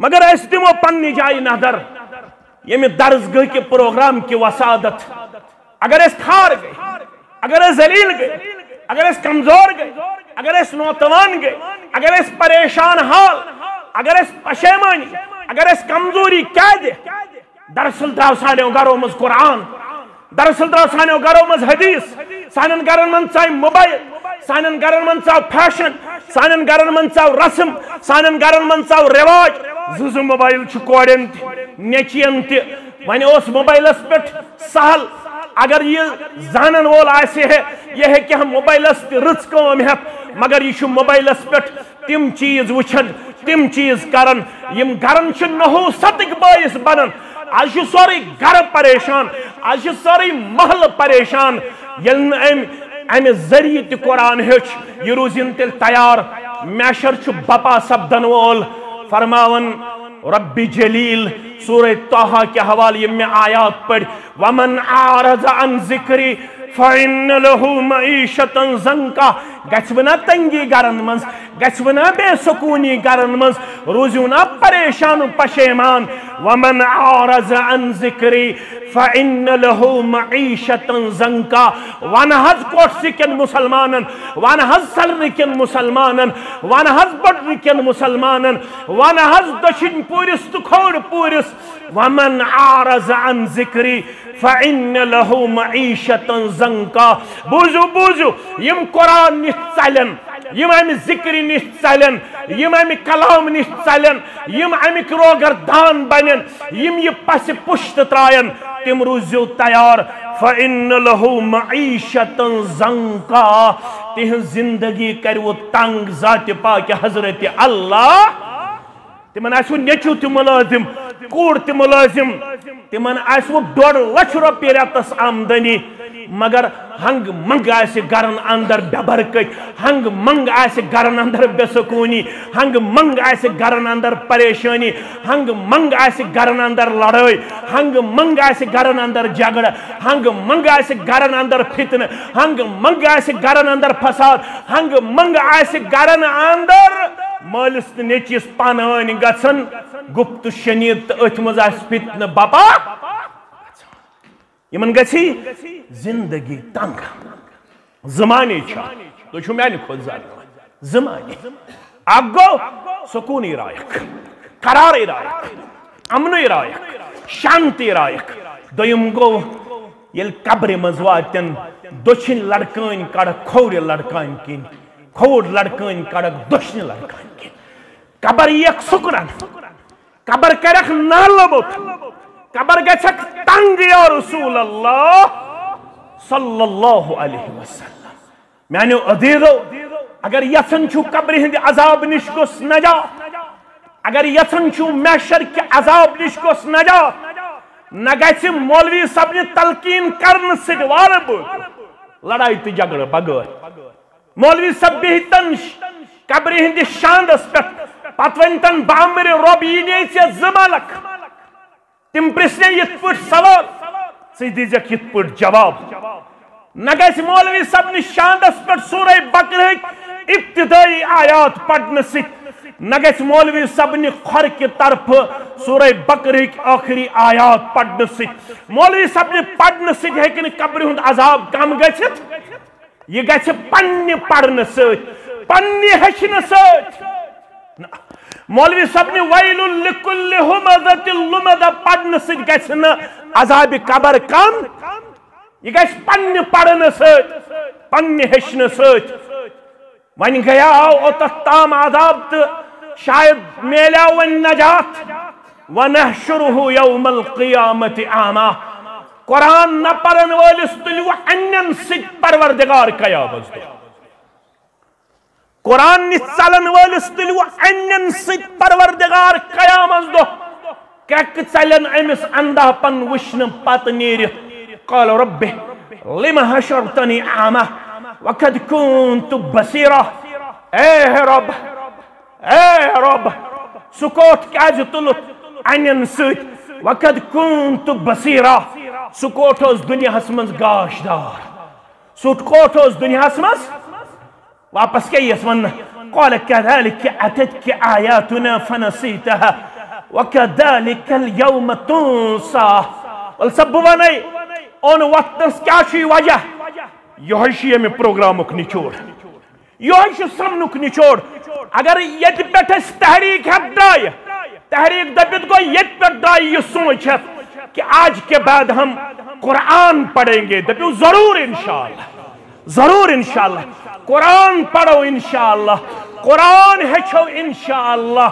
مگر اس دمو پنی جائی نظر یہ درسگاہ کے پروگرام کی وسادت اگر اس کھار گئے اگر اس ذلیل گئے اگر اس کمزور گئے اگر اس نوتوان گئے اگر اس پریشان حال اگر اس پشیمانی اگر اس کمزوری کیا دے دراصل درو سانو گھروں مز قرآن دراصل درو سانو گھروں مز حدیث سانن گھرن من ژاو موبائل سانن گھرن من ژاو فیشن سانن گھرن من ژاو رسم سانن گھرن من ژاو رواج زٕ موبائل چھ کوڑن نیچین تہ ون اس موبائلس پہ سہل اگر یہ زانن وول آسہ ہے یہ ہے کہ ہم موبائلس رٕژ کٲم ہیتھ مگر یہ موبائلس پہ تم چیز وچھن تم چیز کرن یم گرن چھ نحوستک باعث بنن آج سوری گھر پریشان آج سوری محل پریشان یل امہ ذریعہ تہ قرآن ہیچ یہ روزن تیل تیار میشر چھ بپا سپدن وول فرماون رب جلیل سورہ طٰہٰ کے حوالے میں آیات پڑھ ومن اعرض عن ذکری فإن له معیشتا ضنکا گھنا تنگی گرن مز گھنا بے سکونی گرن مز روزیو نا پریشان پشیمان ومن اعرض عن ذکری فإن له معیشتا ضنکا ون حض کوٹسکن مسلمانن ون حض سلرکن مسلمانن ون حض بڑرکن مسلمانن ون حض دشن پورس تو کھوڑ پورس ومن اعرض عن ذکری فإن له معیشتا ضنکا بوزو بوزو یم قرآن نش چلن یم امہ ذکر نش چلن یم امہ کلام نش چلن یم امک روگر دان بنن یم یہ پس پشت ترائن تم روزیو تیار فإن له معیشتا ضنکا تہن زندگی کرو تنگ ذات پاک حضرت اللہ تمن آسو نیچو تہ ملازم کوڑ تہ ملازم تمن آسو 1.5 لچھ روپیہ رتس آمدنی مگر ہنگ منگ آسہ گرن اندر بے برکت ہنگ منگ آسہ گرن اندر بے سکونی ہنگ منگ آسہ گرن اندر پریشانی ہنگ منگ آسہ گرن اندر لڑائی ہنگ منگ آسہ گرن اندر جھگڑ ہنگ منگ آسہ گرن اندر فتنہ ہنگ منگ آسہ گرن اندر فساد ہنگ منگ آسہ گرن اندر مالس نیچیس پانوانی گژھن گپت شنید تو ات مز فتنہ بپا یمن گژھی زندگی تنگ زمانے چھا تو چھو میانہ کھوت زیادہ زمانے اک گو سکونی رائق قرار رائق امن رائق شانتی رائق دویم گو یل قبر مز واتن دچھن لڑکان کڑک کھوڑ لڑکان کن کھوڑ لڑکان کڑک دچھن لڑکان کن قبر یک سکرن قبر کرک نالبت قبر گچھک تنگ یا رسول اللہ صلی اللہ علیہ وسلم میانو عزیزو اگر یسن چھو قبر ہند عذاب نش گوس نجات اگر یسن چھو محشر کے عذاب نش گوس نجات نہ گژھِ مولوی صاحب نے تلقین کرن سۭتۍ وارٕ بٔڑ لڑائی تہٕ جھگڑٕ بغٲر مولوی صاحب بِہتن قبر ہندس شاندس پٮ۪ٹھ پتہٕ ؤنتن بامرِ رۄب یی نے ژےٚ 2 ملک تم پرژھنَے یِتھ پٲٹھۍ سوال ژٕ دِیٖزٮ۪کھ یِتھ پٲٹھۍ جواب نہ گژھِ مولوی صاحب نِس شاندس پٮ۪ٹھ سورہ بقرہٕکۍ ابتدائی آیات پرنہٕ سۭتۍ نہ گژھِ مولوی صاحب نہِ کھۄر کہِ طرفہٕ سورہ بقرہٕکۍ ٲخری آیات پرنہٕ سۭتۍ مولوی صاحب نہِ پرنہٕ سۭتۍ ہیٚکہِ نہٕ قبرِ ہُنٛد عذاب کم گٔژھِتھ یہ گژھِ پننہِ پرنہٕ سۭتۍ پننہِ ہیٚچھنہٕ سۭتۍ مولوی صاحب نے ویل لکل ہمزۃ لمزہ پڑھنے سۭتۍ گژھِ نہٕ عذاب قبر کم یہ گژھِ پننہِ پرنہٕ سۭتۍ پننہِ ہیٚچھنہٕ سۭتۍ وۄنۍ گٔیاو اوٚتتھ تام عذاب تہٕ شاید میلیو وۄنۍ نجات ونحشرہ یوم القیامۃ اعمیٰ قرآن نہ پرن وٲلِس تُلِو اَنٮ۪ن سۭتۍ پروردگار قیامت دۄہ قرآن نِش ژلن وٲلِس تُلِو اَنٮ۪ن سۭتۍ پروردگار قیامت دۄہ کیٛاہ ژلن أمِس اندھاپن وٕچھنہٕ پتہٕ نیٖرِتھ قال رب لم حشرتنی اعمیٰ وقد كنت بصیرا اے رب سُہ کوٹھ کیٛازِ تُلُتھ اَنٮ۪ن سۭتۍ وقد كنت بصیرا سُہ کوٹھ اوس دُنیاہس منٛز گاش دار سُہ کوٹھ اوس دُنیاہس منٛز واپس کیا یس ون قال كذلك اتتك آياتنا فنسيتها وَكَذَلِكَ الْيَوْمَ تُنسَى والسب وَنَے اون وقتس کیا چھ وجہ یہ میں پروگرامک نچوڑ یہ سمنک نچوڑ اگر یہ پہ تحریک ہے ڈائے تحریک دبت گو یہ پہ ڈائے یہ سوچ ہے کہ آج کے بعد ہم قرآن پڑھیں گے دبیو ضرور انشاءاللہ ضرور انشاءاللہ قرآن پڑھو انشاءاللہ قرآن ہچو انشاءاللہ